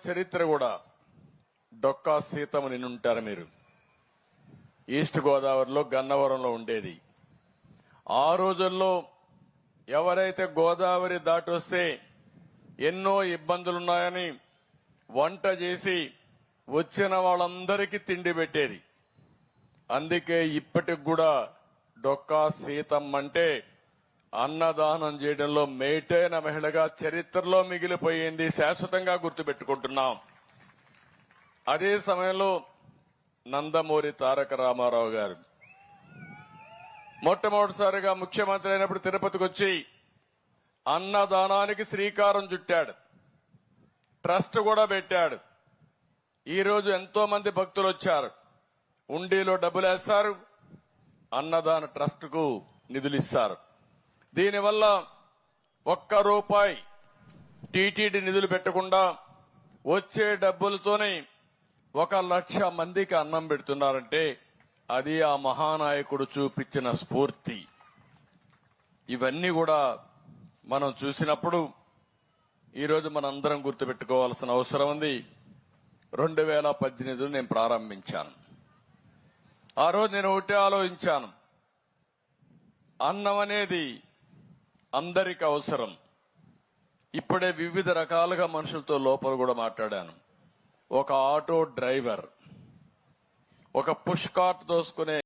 చరిత్ర కూడా డొక్కా సీతమ్మ నిన్నుంటారు మీరు. ఈస్ట్ గోదావరిలో గన్నవరంలో ఉండేది. ఆ రోజుల్లో ఎవరైతే గోదావరి దాటొస్తే ఎన్నో ఇబ్బందులున్నాయని వంట చేసి వచ్చిన వాళ్ళందరికీ తిండి పెట్టేది. అందుకే ఇప్పటికి కూడా డొక్కా సీతమ్మ అంటే అన్నదానం చేయడంలో మేటైన మహిళగా చరిత్రలో మిగిలిపోయింది, శాశ్వతంగా గుర్తుపెట్టుకుంటున్నాం. అదే సమయంలో నందమూరి తారక రామారావు గారు మొట్టమొదటిసారిగా ముఖ్యమంత్రి అయినప్పుడు తిరుపతికి వచ్చి అన్నదానానికి శ్రీకారం చుట్టాడు, ట్రస్ట్ కూడా పెట్టాడు. ఈ రోజు ఎంతో మంది భక్తులు వచ్చారు, ఉండిలో డబ్బులు వేస్తారు, అన్నదాన ట్రస్ట్ కు నిధులు ఇస్తారు. దీనివల్ల ఒక్క రూపాయి టీటీడీ నిధులు పెట్టకుండా వచ్చే డబ్బులతోనే 1,00,000 మందికి అన్నం పెడుతున్నారంటే అది ఆ మహానాయకుడు చూపించిన స్ఫూర్తి. ఇవన్నీ కూడా మనం చూసినప్పుడు ఈరోజు మనందరం గుర్తుపెట్టుకోవాల్సిన అవసరం ఉంది. 2018 నేను ప్రారంభించాను. ఆ రోజు నేను ఒకటే ఆలోచించాను, అన్నం అనేది అందరికి అవసరం. ఇప్పుడే వివిధ రకాలుగా మనుషులతో లోపల కూడా మాట్లాడాను. ఒక ఆటో డ్రైవర్, ఒక పుష్ కార్ట్ దోసుకునే